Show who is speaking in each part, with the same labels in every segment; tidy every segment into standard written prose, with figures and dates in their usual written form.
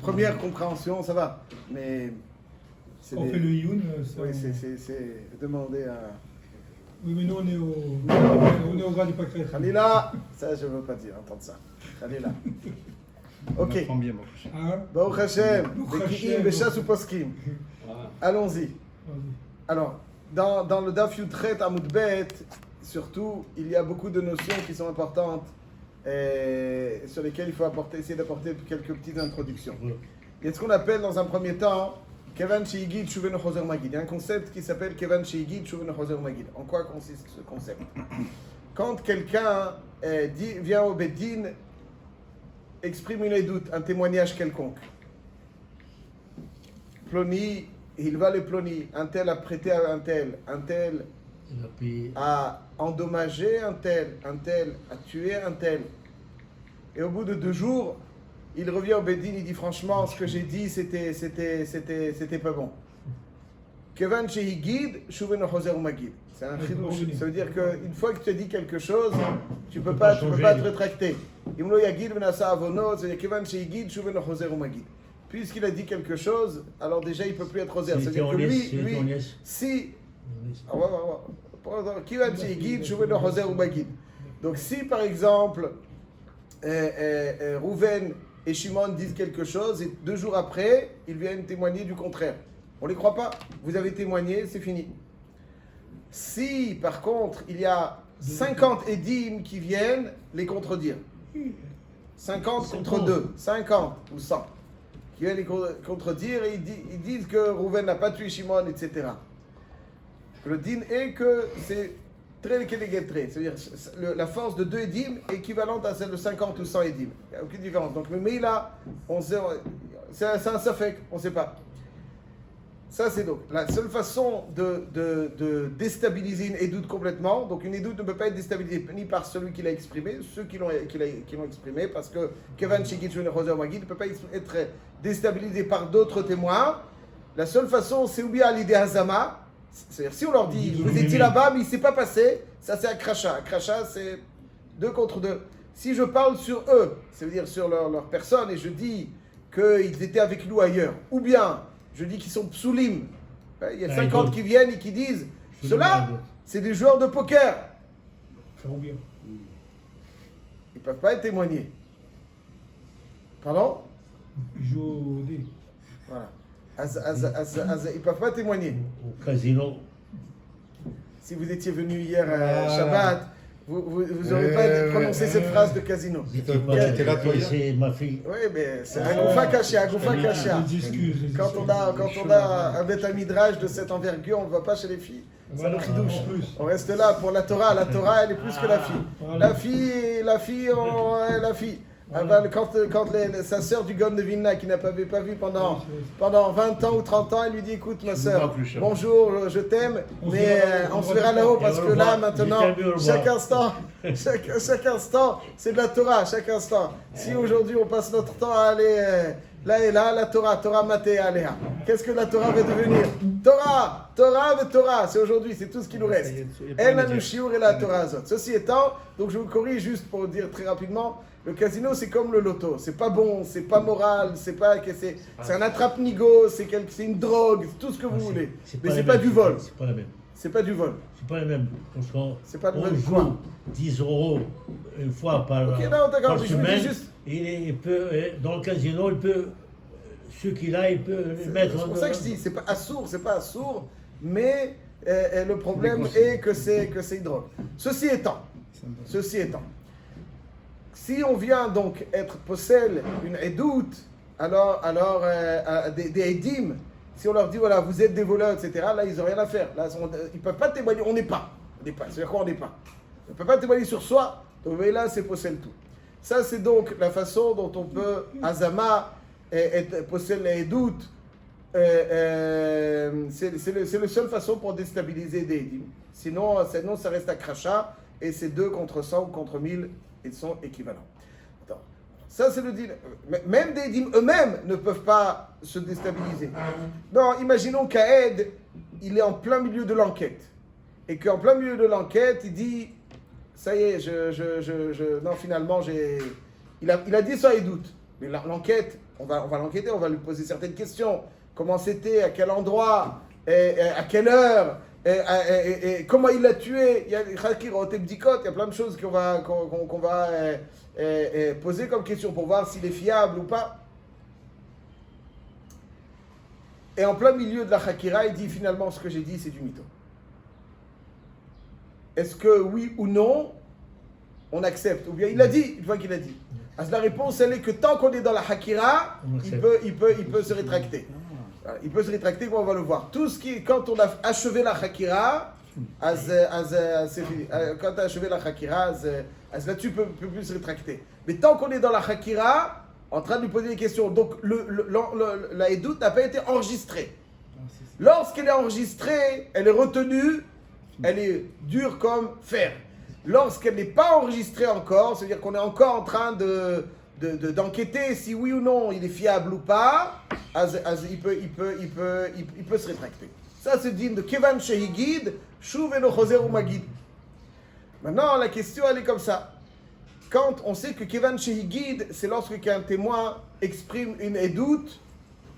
Speaker 1: Première compréhension, ça va. Mais
Speaker 2: on fait le youn.
Speaker 1: Oui, c'est demander à.
Speaker 2: Oui, mais nous on est au gras du paquet.
Speaker 1: Khalila, ça je veux pas dire, entendre ça. Khalila. Ok. Baruch Hashem, Beki'im, Beshas ou Poskim. Allons-y. Alors, dans le Daf Yudchet Amud Bet, surtout, il y a beaucoup de notions qui sont importantes et sur lesquelles il faut essayer d'apporter quelques petites introductions. Il y a ce qu'on appelle dans un premier temps Kevan Sheigid Shuven Choser Magid. Il y a un concept qui s'appelle Kevan Sheigid Shuven Choser Magid. En quoi consiste ce concept? Quand quelqu'un vient au Beddin, exprime une édoute, un témoignage quelconque. Ploni, il va le ploni, un tel a prêté à un tel a endommagé un tel a tué un tel. Et au bout de 2 jours, il revient au Beddin, il dit franchement, ce que j'ai dit, c'était pas bon. Kevan Shehigid, Shuven Choser Magid. C'est un chidouch. Ça veut dire qu'une fois que tu as dit quelque chose, tu ne peux pas te rétracter. Imlo Yagid Venasa Avono, c'est Kevan Shehigid, Shuven Choser Magid. Puisqu'il a dit quelque chose, alors déjà il ne peut plus être Choser. C'est-à-dire que lui, si. Kevan Shehigid, Shuven Choser Magid. Donc si par exemple, Rouven et Shimon disent quelque chose et 2 jours après, ils viennent témoigner du contraire. On ne les croit pas. Vous avez témoigné, c'est fini. Si, par contre, il y a 50 édimes qui viennent les contredire, 50 contre 2, 50 ou 100, qui viennent les contredire et ils disent que Rouven n'a pas tué Shimon, etc. Le din est que c'est très kéléguetré, c'est-à-dire la force de 2 édimes est équivalente à celle de 50 ou 100 édimes. Il n'y a aucune différence. Donc, mais là, c'est un safek, on ne sait pas. Ça, c'est donc la seule façon de déstabiliser une édoute complètement. Donc, une édoute ne peut pas être déstabilisée ni par celui qui l'a exprimé, ceux qui l'ont exprimé, parce que Kevan Shigit Shuven Choser Magid ne peut pas être déstabilisé par d'autres témoins. La seule façon, c'est ou bien à l'idée Hazama, c'est-à-dire si on leur dit vous étiez là-bas, mais il ne s'est pas passé, ça c'est un crachat. Un crachat, c'est 2 contre 2. Si je parle sur eux, ça veut dire sur leur personne, et je dis qu'ils étaient avec nous ailleurs, ou bien je dis qu'ils sont psoulim. Il y a 50 qui viennent et qui disent ceux-là, c'est des joueurs de poker. Ils ne peuvent pas être témoignés. Pardon?
Speaker 2: Ils jouent au dé.
Speaker 1: Voilà. Ils ne peuvent pas témoigner.
Speaker 3: Au casino.
Speaker 1: Si vous étiez venu hier à Shabbat, vous n'aurez pas prononcé cette phrase de casino.
Speaker 3: J'étais là, toi, c'est ma fille.
Speaker 1: Oui, mais c'est un goufa caché, Quand on a un bêta midrash de cette envergure, on ne va pas chez les filles. Ça nous chidouche. On reste là pour la Torah. La Torah, elle est plus que la fille. La fille. Quand sa sœur du Gon de Vilna, qui n'a pas vu pendant 20 ans ou 30 ans, elle lui dit écoute ma sœur, bonjour, je t'aime, mais on se verra là-haut parce que là maintenant, chaque instant, c'est de la Torah, chaque instant. Si aujourd'hui on passe notre temps à aller là et là, la Torah maté aléa. Qu'est-ce que la Torah va devenir? Torah, c'est aujourd'hui, c'est tout ce qui nous reste. Elle a nous shiur et la Torah azot. Ceci étant, donc je vous corrige juste pour dire très rapidement, le casino c'est comme le loto, c'est pas bon, c'est pas moral, c'est un attrape-nigo, c'est une drogue, tout ce que vous voulez. Mais c'est pas du vol.
Speaker 3: C'est pas la même.
Speaker 1: C'est pas du vol.
Speaker 3: C'est pas la même. Parce qu'on
Speaker 1: joue
Speaker 3: 10 € une fois par semaine. Et il peut, dans le casino, ceux qu'il a, il peut les mettre.
Speaker 1: C'est pour ça que je dis, c'est pas assourd, mais le problème est que c'est une drogue. Ceci étant, si on vient donc être possède une édoute, alors des édim, si on leur dit voilà vous êtes des voleurs, etc., là ils n'ont rien à faire. Là, ils ne peuvent pas témoigner, on n'est pas. C'est-à-dire quoi on n'est pas? On ne peut pas témoigner sur soi, donc là c'est possède tout. Ça c'est donc la façon dont on peut, Azama, possède les doutes. C'est la seule façon pour déstabiliser des édim. Sinon ça reste à crachat, et c'est 2 contre 100 ou contre 1000. Ils sont équivalents. Attends. Ça, c'est le deal. Même des dîmes eux-mêmes ne peuvent pas se déstabiliser. Non, imaginons qu'Aed, il est en plein milieu de l'enquête. Et qu'en plein milieu de l'enquête, il dit ça y est, non, finalement, il a dit ça et doute. Mais l'enquête, on va l'enquêter, on va lui poser certaines questions. Comment c'était, à quel endroit, à quelle heure, et comment il l'a tué. Il y a des khakirot et bdikot, il y a plein de choses qu'on va poser comme question pour voir s'il est fiable ou pas. Et en plein milieu de la khakira, il dit finalement ce que j'ai dit c'est du mytho. Est-ce que oui ou non, on accepte? Ou bien il a dit, une fois qu'il a dit. Alors la réponse, elle est que tant qu'on est dans la hakira, il peut se rétracter. Il peut se rétracter, on va le voir. Tout ce qui, quand on a achevé la hakira, c'est fini. Quand tu as achevé la hakira, là-dessus, peut plus se rétracter. Mais tant qu'on est dans la hakira, en train de lui poser des questions, donc la édoute n'a pas été enregistrée. Lorsqu'elle est enregistrée, elle est retenue, elle est dure comme fer. Lorsqu'elle n'est pas enregistrée encore, c'est-à-dire qu'on est encore en train d'enquêter si oui ou non il est fiable ou pas, il peut se rétracter. Ça c'est digne de Kevan Shehigid, Shuv eno choser ou Magid. Maintenant la question elle est comme ça. Quand on sait que Kevan Shehigid, c'est lorsque un témoin exprime une édoute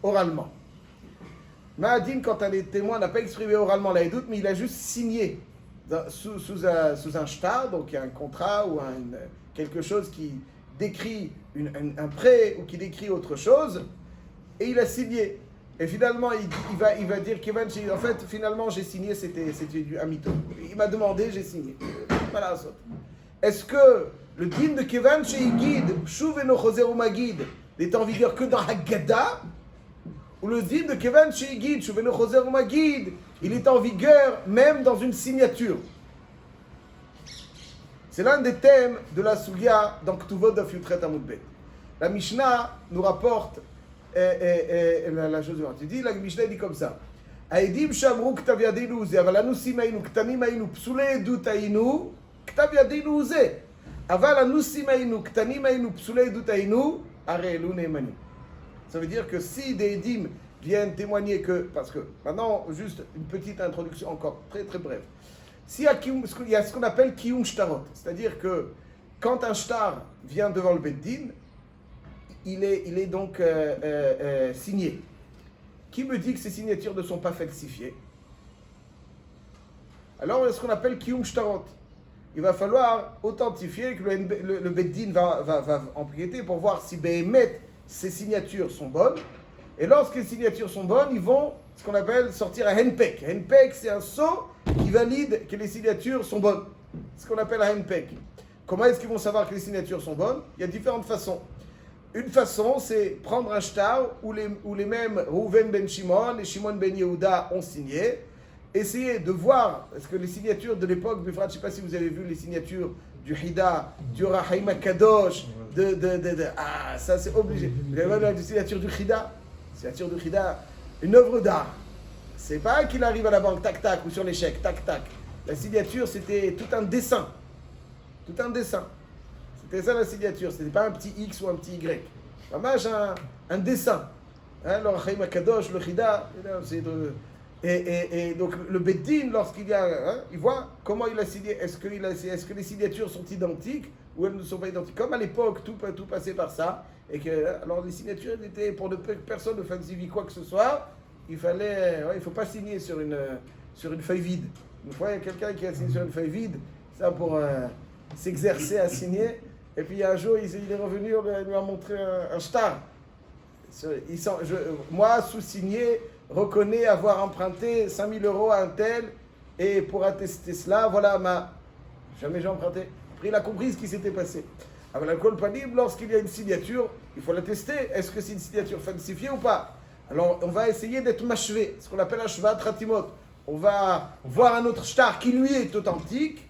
Speaker 1: oralement. Ma'adin, quand un témoin n'a pas exprimé oralement la édoute, mais il a juste signé sous un shtar, donc il y a un contrat ou quelque chose qui décrit un prêt ou qui décrit autre chose, et il a signé. Et finalement, il va dire Kevan Shehigid, en fait, finalement, j'ai signé, c'était un mytho. Il m'a demandé, j'ai signé. Voilà. Est-ce que le din de Kevan Shehigid, Shuv eno choser ou Magid, n'est en vigueur que dans Haggadah, ou le din de Kevan Shehigid, Shuv eno choser ou Magid, il est en vigueur même dans une signature? C'est l'un des thèmes de la Sugya dans Ktuvot Daf Yutret Amud Bet. La Mishnah nous rapporte la chose suivante. Il dit, la Mishnah dit comme ça. Aedim shamru ktav yadinu ze, aval anusim ayinu, ktanim ayinu, psule edut ayinu, ktav yadinu ze. Aval anusim ayinu, ktanim ayinu, psule edut ayinu, are elu neemanim. Ça veut dire que si des édim viennent témoigner que, parce que maintenant, juste une petite introduction encore, très très brève. Il y a ce qu'on appelle kiyum shtarot, c'est-à-dire que quand un shtar vient devant le beddin, il est donc signé. Qui me dit que ces signatures ne sont pas falsifiées? Alors, il y a ce qu'on appelle kiyum shtarot. Il va falloir authentifier, que le beddin va enquêter pour voir si Behemet, ces signatures sont bonnes. Et lorsque les signatures sont bonnes, ils vont, ce qu'on appelle, sortir un henpek. Un henpek, c'est un sceau qui valide que les signatures sont bonnes. C'est ce qu'on appelle un henpek. Comment est-ce qu'ils vont savoir que les signatures sont bonnes? Il y a différentes façons. Une façon, c'est prendre un shtar où les mêmes Reuven ben Shimon et Shimon ben Yehuda ont signé. Essayez de voir, parce que les signatures de l'époque, je ne sais pas si vous avez vu les signatures du Hida, du Rahaim Kadosh, ça c'est obligé. Vous avez vu la signature du Hida? Signature du Hida, une œuvre d'art. C'est pas qu'il arrive à la banque, tac tac, ou sur l'échec, tac tac. La signature, c'était tout un dessin. Tout un dessin. C'était ça la signature, c'était pas un petit X ou un petit Y. Vraiment un dessin. Hein, le Rahaim Kadosh, le Hida, et donc le Beddin, lorsqu'il y a, il voit comment il a signé. Est-ce que les signatures sont identiques ou elles ne sont pas identiques? Comme à l'époque, tout passait par ça. Et que, alors les signatures étaient pour personne ne falsifie quoi que ce soit. Il ne faut pas signer sur une feuille vide. Une fois, il y a quelqu'un qui a signé sur une feuille vide, ça pour s'exercer à signer. Et puis un jour, il est revenu, il lui a montré un shtar. Moi, sous-signé, reconnais avoir emprunté 5 000 € à un tel, et pour attester cela, voilà jamais j'ai emprunté. Après, il a compris ce qui s'était passé. Avec l'alcool panible, lorsqu'il y a une signature, il faut la tester. Est-ce que c'est une signature falsifiée ou pas? Alors, on va essayer d'être machvé, ce qu'on appelle un shvat ratimot. On va voir un autre shtar qui lui est authentique.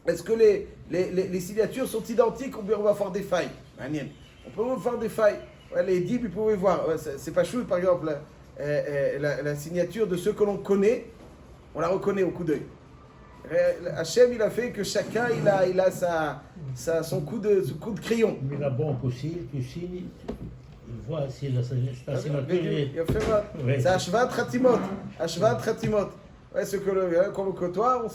Speaker 1: Est-ce que les signatures sont identiques ou bien on va faire des failles? On peut faire des failles. Ouais, les dib, vous pouvez voir. Ouais, c'est pas chou, par exemple, la signature de ceux que l'on connaît, on la reconnaît au coup d'œil. Hachem, il a fait que chacun, il a son coup de crayon.
Speaker 3: Mais la banque aussi, tu signes, il voit si la signature est...
Speaker 1: C'est Ashvat Ratimot. Ashvat Ratimot. Ouais, ce que le côtoie, on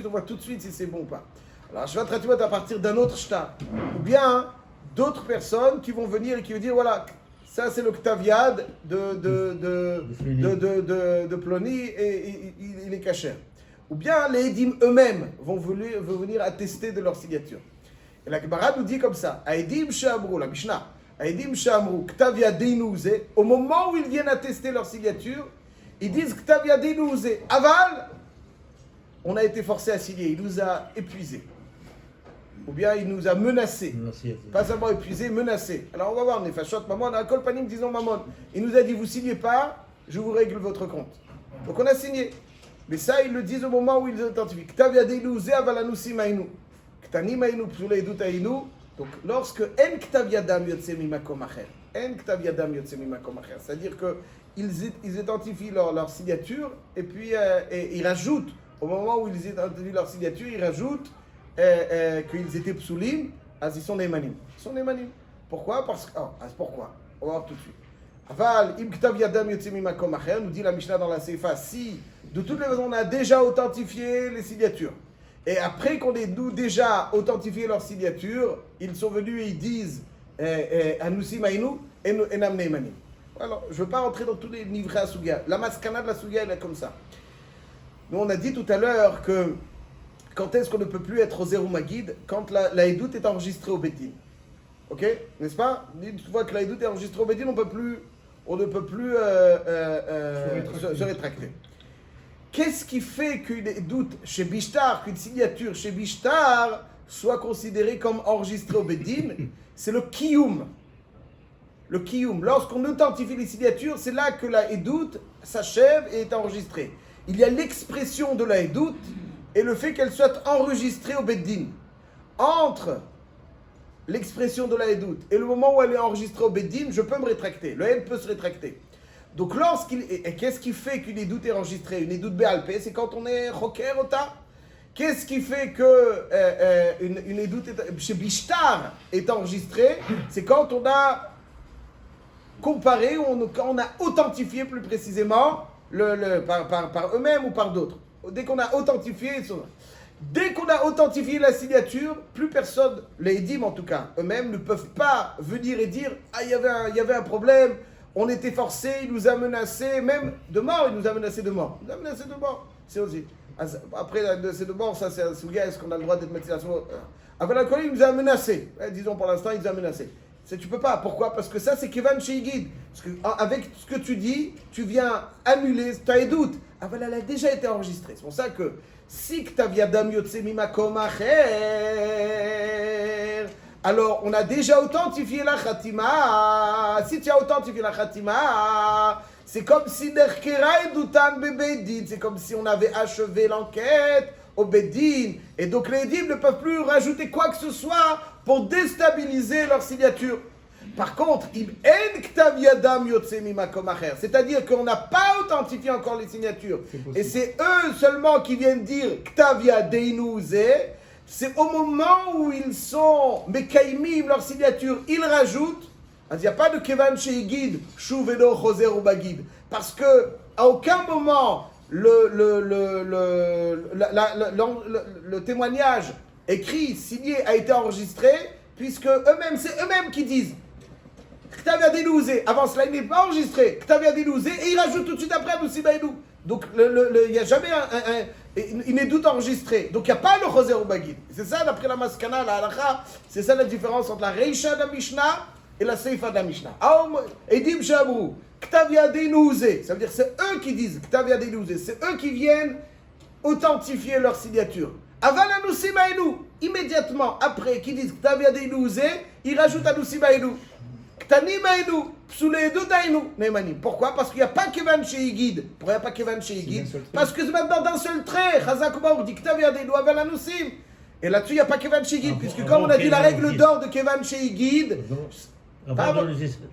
Speaker 1: voit tout de suite si c'est bon ou pas. Alors Ashvat Ratimot à partir d'un autre shtar. Ou bien, d'autres personnes qui vont venir et qui vont dire voilà, ça c'est le Ktaviad de Ploni et il est caché. Ou bien les Edim eux-mêmes vont venir attester de leur signature. Et la Gemara nous dit comme ça, Aedim She'amru, la Mishnah, Aedim She'amru, Ktaviadinu Ze, au moment où ils viennent attester leur signature, ils disent Ktaviadinu Ze, aval, on a été forcé à signer, il nous a épuisés. Ou bien il nous a menacés. Pas seulement épuisés, menacés. Alors on va voir, on est fachot, maman, on a un kolpanim, disons maman. Il nous a dit, vous signez pas, je vous règle votre compte. Donc on a signé. Mais ça, ils le disent au moment où ils identifient. Ktaviadinu Ze, aval anusim ainu. Ktanim ainu, psulei dut ainu. Donc lorsque en ktaviadam yotse mimakom acher. En ktaviadam yotse mimakom acher. C'est-à-dire qu'ils identifient leur signature et puis ils rajoutent, au moment où ils identifient leur signature, ils rajoutent qu'ils étaient psulim, ils sont neymanim. Ils sont neymanim. Pourquoi? Pourquoi? On va voir tout de suite. Aval, im ktav yadam yotse mimakom acher, nous dit la Mishnah dans la Seifa, si de toutes les façons on a déjà authentifié les signatures, et après qu'on ait nous déjà authentifié leur signature, ils sont venus et ils disent Anusim ainu enam neymanim. Alors, je ne veux pas rentrer dans tous les niveaux à Sugia. La maskana de la Sugia, elle est comme ça. Nous, on a dit tout à l'heure que quand est-ce qu'on ne peut plus être au zéro magid? Quand la Edout est enregistrée au Betin. Ok? N'est-ce pas? Une fois que la Edout est enregistrée au Betin, on ne peut plus se rétracter. Qu'est-ce qui fait qu'une Edout chez Bishtar, qu'une signature chez Bishtar soit considérée comme enregistrée au Betin? C'est le Kiyum. Le Kiyum. Lorsqu'on authentifie les signatures, c'est là que la Edout s'achève et est enregistrée. Il y a l'expression de la Edout et le fait qu'elle soit enregistrée au Beddin. Entre l'expression de la Edout et le moment où elle est enregistrée au Beddin, je peux me rétracter. Le N peut se rétracter. Donc et qu'est-ce qui fait qu'une Edout est enregistrée? Une Edout Béalpé, c'est quand on est Choker Ota. Qu'est-ce qui fait que une Edout chez Bishtar est enregistrée? C'est quand on a comparé, on a authentifié plus précisément par eux-mêmes ou par d'autres. Dès qu'on a authentifié la signature, plus personne, les Edim en tout cas, eux-mêmes ne peuvent pas venir et dire « Ah, il y avait un problème, on était forcés, il nous a menacés, même de mort, il nous a menacés de mort. » Il nous a menacés de mort, c'est aussi. Après, c'est de mort, ça c'est un sujet, est-ce qu'on a le droit d'être médecin? Après la colline, il nous a menacés. Disons pour l'instant, il nous a menacés. Tu peux pas. Pourquoi? Parce que ça, c'est Kevan Sheigid. Parce que avec ce que tu dis, tu viens annuler ta Edout. Ah ben, elle a déjà été enregistrée. C'est pour ça que si Ktaviadam Yotse Mimakom Acher, alors on a déjà authentifié la Khatima. Si tu as authentifié la Khatima, c'est comme si Nerkera Edoutan Bebeddin. C'est comme si on avait achevé l'enquête au Beddin. Et donc les Edim ne peuvent plus rajouter quoi que ce soit pour déstabiliser leur signature. Par contre, c'est-à-dire qu'on n'a pas authentifié encore les signatures. Et c'est eux seulement qui viennent dire Ktavia Deinu Ze. C'est au moment où ils sont Mekaimim leur signature, ils rajoutent. Il n'y a pas de Kevan Sheigid, Shuveno Choser ou Bagid. Parce que à aucun moment le témoignage écrit, signé, a été enregistré, puisque eux-mêmes, c'est eux-mêmes qui disent Ktavia Deinu Ze. Avant cela, il n'est pas enregistré. Ktavia Deinu Ze, et il rajoute tout de suite après Anusim Ainu. Donc, il n'y a jamais une Edout enregistrée. Donc, il n'y a pas le Choser ou Bagid. C'est ça, d'après la Maskana, la Halacha, c'est ça la différence entre la Reisha de la Mishnah et la Seifa de la Mishnah. Edim Shamru, Ktavia Deinu Ze. Ça veut dire c'est eux qui disent Ktavia Deinu Ze. C'est eux qui viennent authentifier leur signature. Aval Anusim Ainu, immédiatement après qu'ils disent Ktavia Deinu Ze, ils rajoutent Anusim Ainu. Ktanim Ainu, Psulei Edut Ainu, Neymanim. Pourquoi? Parce qu'il n'y a pas Kevan Sheigid. Pourquoi il n'y a pas Kevan Sheigid? Parce que c'est maintenant d'un seul trait. Chazak Obaour dit Ktavia Deinu Aval Anusim. Et là-dessus, il n'y a pas Kevan Sheigid. Puisque comme on a dit la règle d'or de Kevan Sheigid.
Speaker 3: Avant d'enregistrer.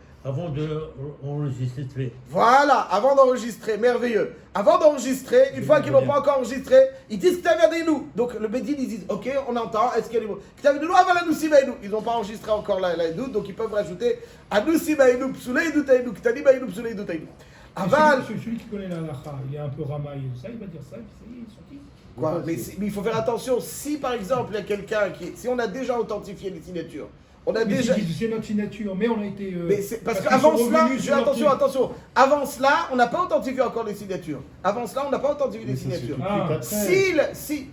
Speaker 1: Voilà, avant d'enregistrer, merveilleux. Avant d'enregistrer, une fois qu'ils n'ont pas encore enregistré, ils disent Ktavia Deinu. Donc le Bedin, ils disent ok, on entend, est-ce qu'il y a des mots Ktavia Deinu, Aval Anusim Ainu. Ils n'ont pas enregistré encore la Edout, donc ils peuvent rajouter Anusim Ainu, Psulei Edut Ainu, Ktanim Ainu, Psulei Edut Ainu. Aval.
Speaker 2: Celui qui connaît la halacha, il est un peu ramaille et tout ça, il va dire ça, il est sorti.
Speaker 1: Quoi? Mais il faut faire attention, si par exemple il y a quelqu'un si on a déjà authentifié les signatures, On a déjà.
Speaker 2: C'est notre signature, mais on a été.
Speaker 1: Mais parce qu'avant cela, attention. Avant cela, on n'a pas authentifié encore les signatures. Avant cela, on n'a pas authentifié les signatures. Si.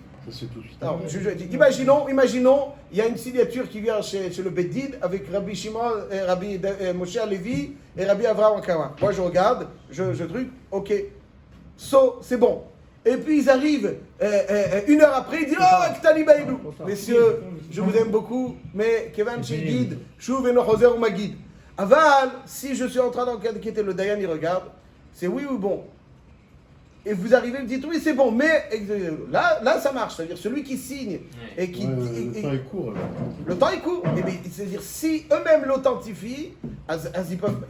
Speaker 1: Alors, imaginons, il y a une signature qui vient chez le Bedid avec Rabbi Shimon, Rabbi Moshe Alevi et Rabbi Avraham Akawa. Moi, je regarde, je truc, ok, c'est bon. Et puis ils arrivent, une heure après, ils disent oh, Ktani Baïdou. Messieurs, je vous aime beaucoup, mais Kevan Shigid, Chouv et Nochoser ou Magid. Aval, si je suis en train d'enquêter, le Dayan, il regarde, c'est oui ou bon. Et vous arrivez, vous dites oui, c'est bon, mais là ça marche. C'est-à-dire celui qui signe et qui.
Speaker 4: Le temps est court.
Speaker 1: Le temps est court. C'est-à-dire si eux-mêmes l'authentifient,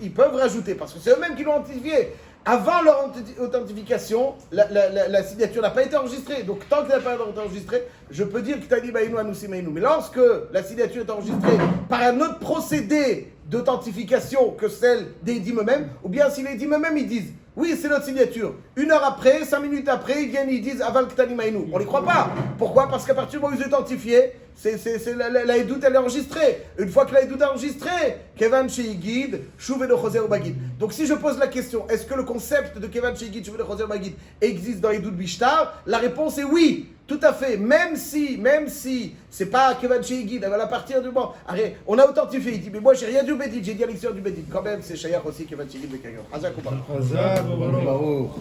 Speaker 1: ils peuvent rajouter, parce que c'est eux-mêmes qui l'ont authentifié. Avant leur authentification, la signature n'a pas été enregistrée. Donc, tant qu'elle n'a pas été enregistrée, je peux dire que Tani Baïnou Anoussi Maïnou. Mais lorsque la signature est enregistrée par un autre procédé d'authentification que celle des dîmes eux-mêmes, ou bien si les dîmes eux-mêmes ils disent oui, c'est notre signature. 1 heure après, 5 minutes après, ils viennent, ils disent Aval Ktani Maïnou. On ne les croit pas. Pourquoi? Parce qu'à partir du moment où ils authentifiés, la Edout, elle est enregistrée. Une fois que la Edout est enregistrée, Kevan Sheigid, Chouvé de Choser ou Bagid. Donc si je pose la question, est-ce que le concept de Kevan Sheigid, Chouvé de Choser ou Bagid existe dans Edout Bishtar? La réponse est oui. Tout à fait, même si c'est pas Kevan Sheigid, à partir du moment, on a authentifié, il dit, mais moi j'ai rien du Bedid, j'ai dit à l'extérieur du Bedid, quand même c'est Shayach aussi Kevan Sheigid de Kayon. Hazak ou pas?
Speaker 4: Hazak ou pas?